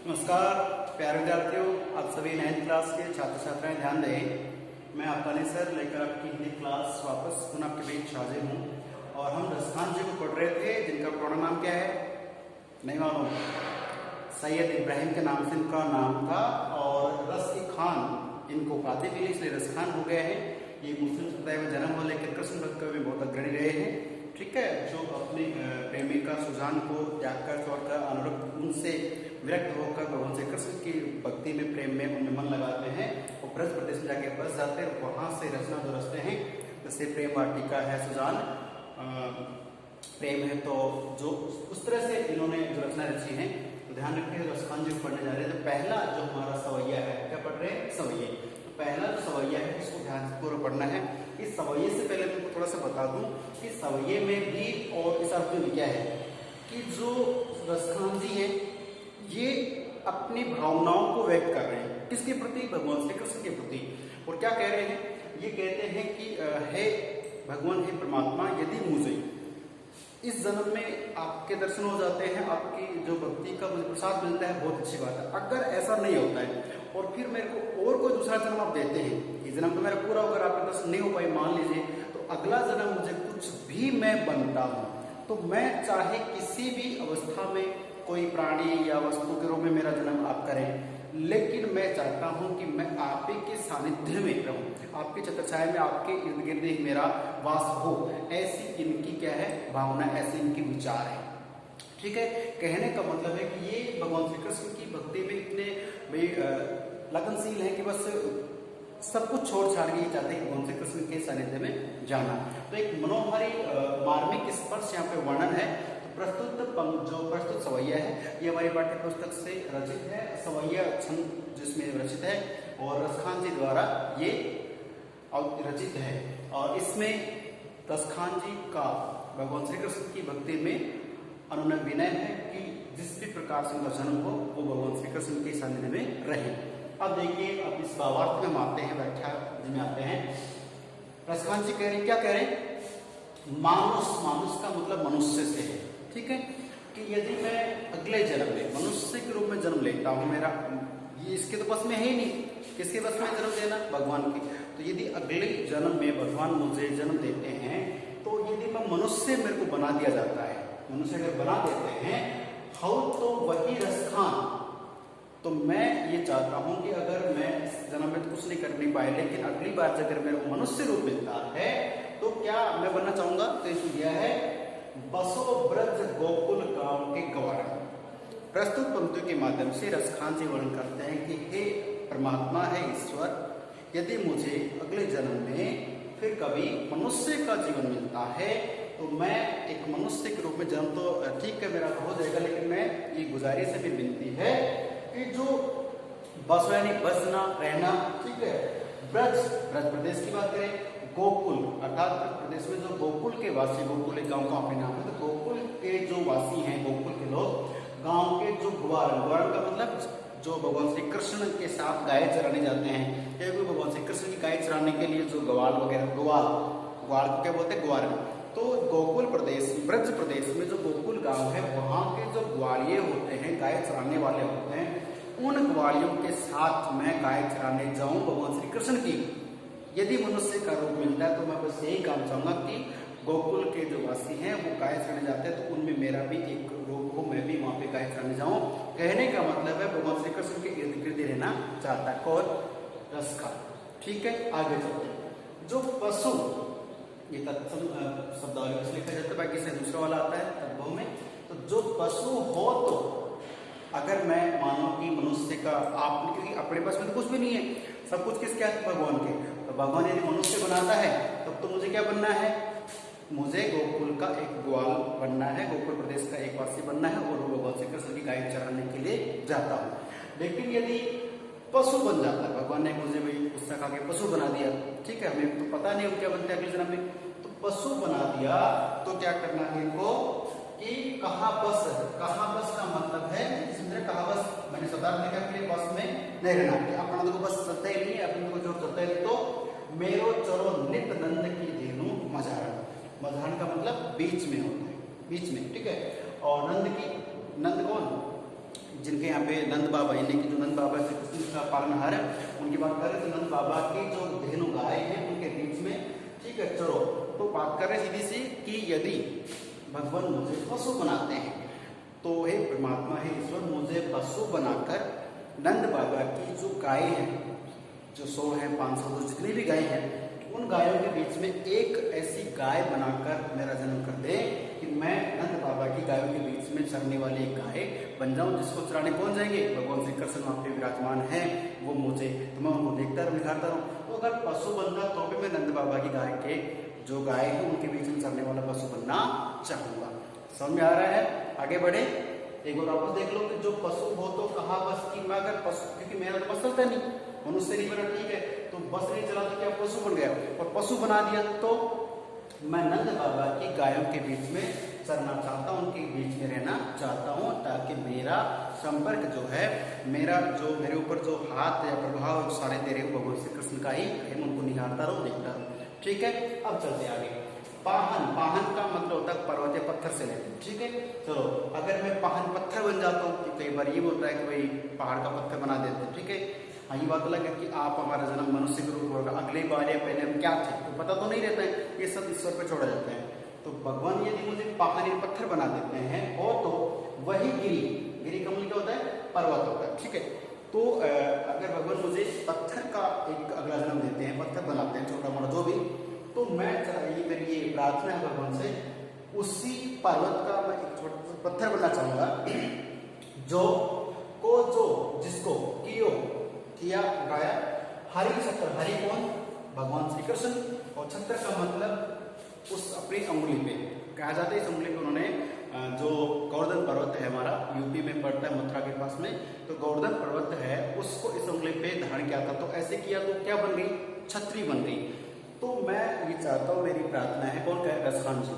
नमस्कार प्यारे विद्यार्थियों, आप सभी 9th क्लास के छात्र छात्राएं ध्यान दें। मैं आपका सर लेकर आपकी हिंदी क्लास वापस पुनः आपके बीच हाजिर हूँ। और हम रसखान जी को पढ़ रहे थे, जिनका पूरा नाम क्या है नहीं मालूम। सैयद इब्राहिम के नाम से इनका नाम था और रस खान इनको उपाधि मिली, इसलिए रसखान हो गए हैं। ये मुस्लिम समुदाय में जन्म हुआ, लेकिन कृष्ण भक्त में बहुत अग्रणी रहे हैं। ठीक है, जो अपनी प्रेमिका सुजान को त्याग कर छोड़कर अनुरक्त उनसे विरक्त होकर भगवान श्री कृष्ण की भक्ति में प्रेम में उनमें मन लगाते हैं और ब्रज प्रदेश में जाके बस जाते हैं। वहां से रचना जो रचते हैं, जैसे प्रेम वाटिका है, सुजान प्रेम है, तो जो उस तरह से इन्होंने जो रचना रची है। तो ध्यान रखिए, रसखान जी पढ़ने जा रहे हैं। तो पहला जो हमारा सवैया है, क्या पढ़ रहे हैं? सवैये। तो पहला जो सवैया है इसको ध्यान से पूरा पढ़ना है। इस सवैये से पहले मैं थोड़ा सा बता दूं कि सवैये में भी और इस अर्थ में क्या है कि जो रसखान जी है ये अपनी भावनाओं को व्यक्त कर रहे हैं। किसके प्रति? भगवान श्री कृष्ण के प्रति। और क्या कह रहे हैं? ये कहते हैं कि हे भगवान, हे परमात्मा, यदि मुझे इस जन्म में आपके दर्शन हो जाते हैं, आपकी जो भक्ति का मुझे प्रसाद मिलता है, बहुत अच्छी बात है। अगर ऐसा नहीं होता है और फिर मेरे को और कोई दूसरा जन्म आप देते हैं, ये जन्म तो मेरा पूरा होकर आपके दर्शन नहीं हो पाए मान लीजिए, तो अगला जन्म मुझे कुछ भी मैं बनता हूँ, तो मैं चाहे किसी भी अवस्था में कोई प्राणी या वस्तु के रूप में मेरा जन्म आप करें, लेकिन मैं चाहता हूं कि मैं आप ही के सानिध्य में रहूं, आपके छत्रछाया में, आपके इर्द गिर्द ही मेरा वास हो। ऐसी इनकी क्या है भावना, ऐसी इनकी विचार है। ठीक है, कहने का मतलब है कि ये भगवान श्री कृष्ण की भक्ति में इतने लगनशील है कि बस सब कुछ छोड़ छाड़ के चाहते हैं भगवान श्री कृष्ण के सानिध्य में जाना। तो एक मनोहारी मार्मिक स्पर्श यहाँ पे वर्णन है। जो प्रस्तुत सवैया है ये हमारी पाठ्य पुस्तक से रचित है, सवैया छंद जिसमें रचित है और रसखान जी द्वारा ये रचित है। और इसमें रसखान जी का भगवान श्री कृष्ण की भक्ति में अनुनय विनय है कि जिस भी प्रकार से उनका जन्म हो वो भगवान श्री कृष्ण के सानिध्य में रहे। अब देखिए, अब इस भावार्थ में आते हैं, व्याख्या में आते हैं। रसखान जी कह रहे हैं, क्या कह रहे हैं? मानुष, मानुष का मतलब मनुष्य से है। ठीक है, कि यदि मैं अगले जन्म में मनुष्य के रूप में जन्म लेता हूं, मेरा ये इसके तो बस में है ही नहीं, किसके बस में जन्म देना? भगवान की। तो यदि अगले जन्म में भगवान मुझे जन्म देते हैं, तो यदि मैं मनुष्य मेरे को बना दिया जाता है, मनुष्य अगर बना देते हैं हो तो वही रसखान। तो मैं ये चाहता हूं कि अगर मैं इस जन्म में तो कुछ नहीं कर नहीं पाए, लेकिन अगली बार अगर मेरे को मनुष्य रूप मिलता है तो क्या मैं बनना चाहूंगा? तो इसको दिया है बसो ब्रज गोकुल गांव के गवार। प्रस्तुत पंक्तियों के माध्यम से रसखान जी वर्णन करते हैं कि हे परमात्मा, है ईश्वर, यदि मुझे अगले जन्म में फिर कभी मनुष्य का जीवन मिलता है तो मैं एक मनुष्य के रूप में जन्म तो ठीक है मेरा हो जाएगा, लेकिन मैं ये गुजारिश से भी विनती है कि जो बस यानी बसना रहना, ठीक है, ब्रज ब्रज प्रदेश की बात करें, गोकुल अर्थात प्रदेश में जो गोकुल के वासी, गोकुल एक गांव का अपने नाम है, तो गोकुल के जो वासी हैं, गोकुल के लोग, गांव के जो ग्वाल, ग्वाल का मतलब जो भगवान श्री कृष्ण के साथ गाय चराने जाते हैं, या कोई भगवान श्री कृष्ण की गाय चराने के लिए जो ग्वाल वगैरह, ग्वाल ग्वाल को क्या बोलते हैं? ग्वाल। तो गोकुल प्रदेश, ब्रज प्रदेश में जो गोकुल गांव है, वहां के जो ग्वालिये होते हैं, गाय चराने वाले होते हैं, उन ग्वालियों के साथ मैं गाय चराने जाऊं भगवान श्री कृष्ण की। यदि मनुष्य का रूप मिलता है तो मैं बस यही काम चाहूंगा कि गोकुल के जो वासी हैं वो गाय चराने जाते हैं, तो उनमें मेरा भी एक रूप हो, मैं भी वहां पे गाय चराने जाऊं। कहने का मतलब है भगवान श्री कृष्ण के इर्द गिर्द रहना चाहता है। कौन? रसखान। ठीक है, आगे चलते हैं। जो पशु, ये शब्दावली में लिखा जाता है, बाकी से दूसरा वाला आता है तद्भव में। तो जो पशु हो, तो अगर मैं मानो कि मनुष्य का आप, क्योंकि अपने पास में तो कुछ भी नहीं है, सब कुछ किसके हाथ? भगवान के। तो भगवान यदि मनुष्य बनाता है तब तो मुझे क्या बनना है? मुझे गोकुल का एक ग्वाल बनना है, गोकुल प्रदेश का एक वासी बनना है और वो भगवान श्री कृष्ण की गाय चराने के लिए जाता हूँ। लेकिन यदि पशु बन जाता है, भगवान ने मुझे भाई पुस्तक आगे पशु बना दिया, ठीक है, हमें तो पता नहीं क्या बनते हैं अगले जन्म में, तो पशु बना दिया तो क्या करना है इनको कि कहा बस। कहा बस का मतलब है, कहा बस मैंने शब्दार्थ लिखा के लिए बस में नहीं रहना, कि अपना तो बस चलता ही नहीं, अपने को जो चलता है तो मेरो चलो नित नंद की धेनु मझारण। मझारण का मतलब बीच में होता है, बीच में, ठीक है। और नंद की, नंद कौन? जिनके यहाँ पे नंद बाबा, यानी कि जो नंद बाबा श्री कृष्ण का पालनहार है, उनकी बात करें तो नंद बाबा की जो धेनु गाय है उनके बीच में, ठीक है। चलो तो बात कर रहे सीधी सी कि यदि भगवान मुझे पशु बनाते हैं तो हे परमात्मा, हे ईश्वर, मुझे पशु बनाकर नंद बाबा की जो गाय है, जो 100 है, 500, जितनी भी गाय हैं, उन गायों के बीच में एक ऐसी गाय बनाकर मेरा जन्म कर दे कि मैं नंद बाबा की गायों के बीच में चरने वाली एक गाय बन जाऊं, जिसको चराने पहुंच जाएंगे भगवान श्री कृष्ण वहां पे विराजमान है, वो मुझे, तो मैं उनको देखता रहूं, निखारता रहूं। तो अगर पशु बनना तो भी मैं नंद बाबा की गाय के जो गाय है उनके बीच में चरने वाला पशु बनना चाहूंगा। समझ में आ रहा है? आगे बढ़े, एक बार वापस देख लो कि जो पशु हो तो कहा बस कि मैं अगर पशु, क्योंकि मेरा तो बस चलता नहीं, मनुष्य नहीं बना, ठीक है, तो बस नहीं चला तो क्या पशु बन गया, और पशु बना दिया तो मैं नंद बाबा की गायों के बीच में चरना चाहता हूँ, उनके बीच में रहना चाहता हूँ, ताकि मेरा संपर्क जो है, मेरा जो मेरे ऊपर जो हाथ या प्रभाव सारे दे रहे हो भगवान श्री कृष्ण का ही, मैं उनको निहारता रहूँ, देखता रहूँ, ठीक है। अब चलते आगे। पाहन, पाहन का मतलब होता है पर्वत या पत्थर से लेते, ठीक है। चलो अगर मैं पाहन पत्थर बन जाता हूँ, तो कई बार ये होता है कि भाई पहाड़ का पत्थर बना देते हैं, ठीक है। हाँ, ये बात अलग है कि आप हमारा जन्म मनुष्य के रूप होगा, अगली बार या पहले हम क्या थे तो पता तो नहीं रहता है, ये सब ईश्वर पे छोड़ा जाता है। तो भगवान यदि मुझे पाहन या पत्थर बना देते हैं और तो वही गिरी, गिरी का मतलब क्या होता है, पर्वत होता है, ठीक है। तो अगर भगवान मुझे पत्थर का एक अगला जन्म देते हैं, पत्थर बनाते हैं, छोटा मोटा जो भी, तो मैं ये मेरी ये प्रार्थना है भगवान से, उसी पर्वत का मैं एक छोटा सा पत्थर बनना चाहूंगा, जिसको किया गाया हरि छत्र, हरि कौन, भगवान श्री कृष्ण, और छत्र का मतलब उस अपनी अंगुली पे कहा जाता है, इस अंगुली पे उन्होंने जो गोवर्धन पर्वत है हमारा यूपी में पड़ता है, मथुरा के पास में, तो गोवर्धन पर्वत है, उसको इस अंगुली पे धारण किया था। तो ऐसे किया तो क्या बन गई, छत्री बन गई। तो मैं ये चाहता हूँ, मेरी प्रार्थना है, कौन कहे, रसखान जी,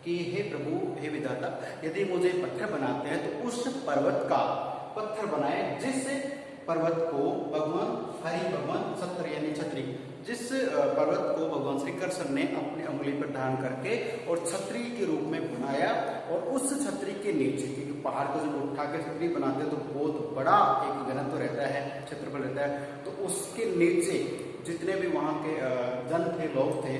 कि हे प्रभु, हे विधाता, यदि मुझे पत्थर बनाते हैं तो उस पर्वत का पत्थर बनाए, जिस पर्वत को भगवान हरि, भगवान छत्र यानी छत्री, जिस पर्वत को भगवान श्री कृष्ण ने अपनी अंगुली पर धारण करके और छत्री के रूप में बनाया, और उस छत्री के नीचे, क्योंकि पहाड़ को जब उठा के छत्री बनाते हैं तो बहुत बड़ा एक घनत्व रहता है, क्षेत्रफल रहता है, तो उसके नीचे जितने भी वहाँ के जन थे, लोग थे,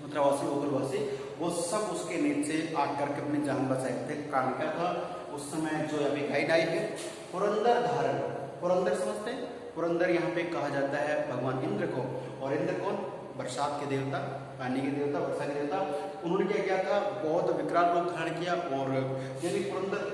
मथुरावासी, ओगलवासी, वो सब उसके नीचे आकर के अपनी जान बचाए थे। कारण क्या था, उस समय जो अभी गाइड आई है, पुरंदर धारण, पुरंदर समझते हैं, पुरंदर यहाँ पे कहा जाता है भगवान इंद्र को, और इंद्र कौन, बरसात के देवता, पानी के देवता, वर्षा के देवता। उन्होंने क्या किया था, बहुत विकराल रूप धारण किया, और यानी पुरंदर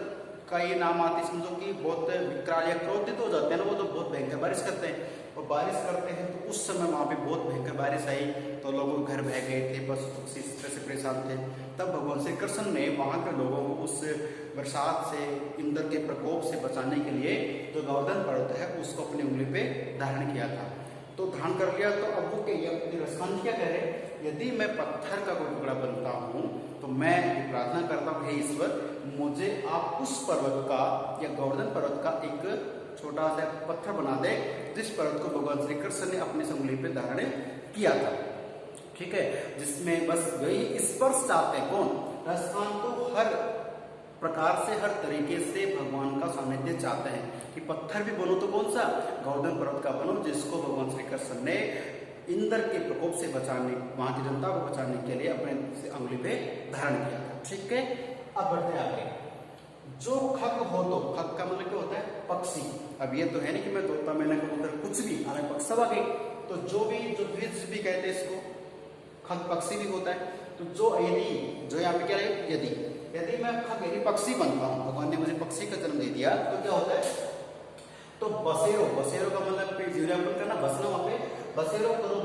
का ये नाम आते समझो कि बहुत विकराल या क्रोधित हो जाते हैं ना, वो तो बहुत भयंकर बारिश करते हैं, और बारिश करते हैं तो उस समय वहाँ पे बहुत भयंकर बारिश आई, तो लोगों के घर बह गए थे, बस उसी तरह से परेशान थे। तब भगवान श्री कृष्ण ने वहाँ के लोगों को उस बरसात से, इंद्र के प्रकोप से बचाने के लिए जो गोवर्धन पर्वत है उसको अपनी उंगली पे धारण किया था। तो धारण कर लिया, तो अब वो रसखान क्या कह रहे, यदि मैं पत्थर का कोई टुकड़ा बनता हूँ तो मैं प्रार्थना करता हूँ, हे ईश्वर, मुझे आप उस पर्वत का या गोवर्धन पर्वत का एक छोटा सा पत्थर बना दे, जिस पर्वत को भगवान श्री कृष्ण ने अपनी उंगली पे धारण किया था, ठीक है, जिसमें बस वही स्पर्श चाहते हैं, कौन, रसखान, तो हर प्रकार से, हर तरीके से भगवान का सानिध्य चाहते हैं कि पत्थर भी बनो तो कौन सा, गोवर्धन पर्वत का बनो, जिसको भगवान श्री कृष्ण ने इंद्र के प्रकोप से बचाने, वहां की जनता को बचाने के लिए अपने अंगुली पे धारण किया था, ठीक है। अब बढ़ते आगे, जो खग हो, तो खग का मतलब क्या होता है, पक्षी। अब ये तो है नहीं कि मैं तोता, मैंने कबूतर, कुछ भी, हालांकि पक्षी सब आ गई, तो जो भी, जो द्विज भी कहते हैं इसको, खग पक्षी भी होता है। तो जो यदि, जो यहाँ पे क्या है, यदि मैं खग यानी पक्षी बनता हूँ, भगवान ने मुझे पक्षी का जन्म दे दिया, तो क्या होता है, तो बसेरो, बसेरो का मतलब जीवनापन करना, बसना, वहां पे बसेरो करो,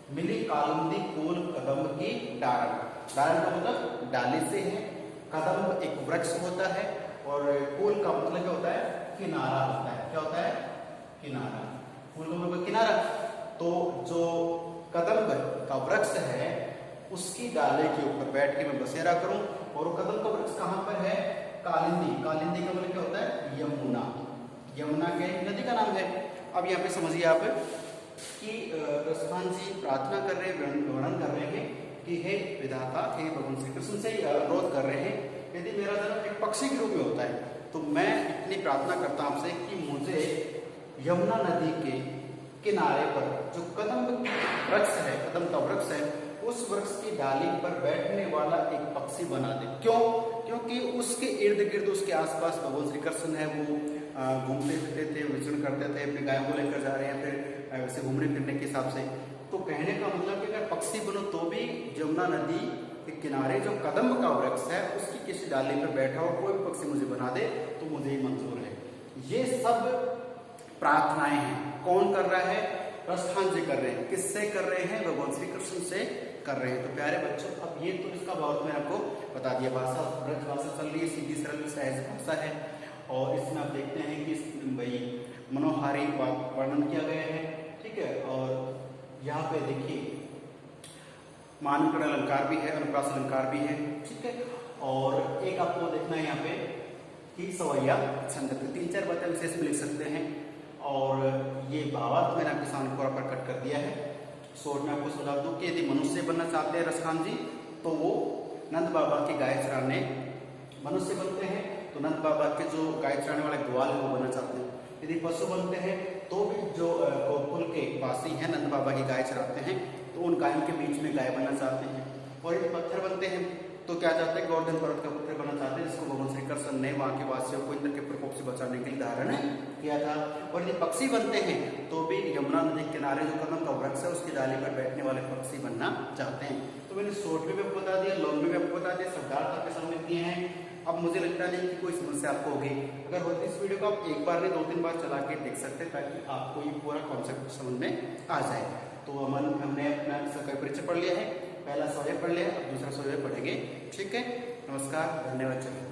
मिली कालिंदी फूल कदम्ब की डारण, डारण का मतलब डाली से है, कदम्ब एक वृक्ष होता है, और फूल का मतलब क्या होता है, किनारा होता है, क्या होता है, किनारा, फूल का मतलब किनारा। तो जो कदम्ब का वृक्ष है उसकी डाले के ऊपर बैठ के मैं बसेरा करूं, और कदम्ब का वृक्ष कहां पर है, कालिंदी, कालिंदी का मतलब क्या होता है, यमुना, यमुना के नदी का नाम है। अब यहाँ पे समझिए आप कि रसखान जी प्रार्थना कर रहे हैं, वर्णन कर रहे हैं कि हे विधाता, हे भगवान श्री कृष्ण से अनुरोध कर रहे हैं, यदि मेरा जन्म एक पक्षी के रूप में होता है तो मैं इतनी प्रार्थना करता हूं आपसे कि मुझे यमुना नदी के किनारे पर जो कदम वृक्ष है, कदम का वृक्ष है, उस वृक्ष की डाली पर बैठने वाला एक पक्षी बना दे। क्यों? क्योंकि उसके इर्द गिर्द, उसके आसपास भगवान श्री कृष्ण है, वो घूमते फिरते थे, विचरण करते थे, अपनी गायों को लेकर जा रहे हैं, फिर वैसे घूमने फिरने के हिसाब से। तो कहने का मतलब कि अगर पक्षी बनो तो भी यमुना नदी के किनारे जो कदम का वृक्ष है उसकी किसी डाली पर बैठा हो कोई पक्षी मुझे बना दे तो मुझे ही मंजूर है। ये सब प्रार्थनाएं हैं। कौन कर रहा है? प्रस्थान जी कर रहे हैं। किससे कर रहे हैं? भगवान श्री कृष्ण से कर रहे हैं। तो प्यारे बच्चों, अब ये तो इसका भाव मैंने आपको बता दिया। भाषा ब्रज भाषा चल रही है, सीधी सरल सहज भाषा है, और इसमें आप देखते हैं कि भाई मनोहारी वर्णन किया गया है, ठीक है। और यहाँ पे देखिए मानकरण अलंकार भी है, अनुप्रास अलंकार भी है, ठीक है। और एक आपको देखना है यहाँ पे कि सवैया छंद, 3-4 बातें विशेष में लिख सकते हैं। और ये भावार्थ मैंने आपके सामने पूरा प्रकट कर दिया है। शोर में आपको समझा दूं कि यदि मनुष्य बनना चाहते हैं रसखान जी तो वो नंद बाबा की गाय चराने मनुष्य बनते हैं तो नंद बाबा के जो गाय चराने वाले ग्वाल है वो बनना चाहते हैं। यदि पशु बनते हैं तो भी जो गोकुल के वासी हैं नंद बाबा की गाय चराते हैं तो उन गायों के बीच में गाय बनना चाहते हैं। और यदि पत्थर बनते हैं तो क्या चाहते हैं? गोवर्धन पर्वत का पुत्र बनना चाहते हैं, जिसको भगवान श्री कृष्ण ने वहां के वासियों को इंद्र के प्रकोप से बचाने के लिए धारण किया था। और यदि पक्षी बनते हैं तो भी यमुना नदी के किनारे जो कदम का वृक्ष है उसकी डाली पर बैठने वाले पक्षी बनना चाहते हैं। तो मैंने शॉर्ट में भी आपको बता दिया, लॉन्ग में भी आपको बता दिया, शब्दार्थ आपके सामने दिए हैं। अब मुझे लगता नहीं कि कोई समस्या आपको होगी। अगर होती इस वीडियो को आप एक बार नहीं 2-3 बार चला के देख सकते हैं ताकि आपको ये पूरा कॉन्सेप्ट समझ में आ जाए। तो हमने अपना सरकारी परिचय पढ़ लिया है, पहला स्वाध्याय पढ़ लिया, अब दूसरा स्वाध्याय पढ़ेंगे, ठीक है। नमस्कार, धन्यवाद। चलिए।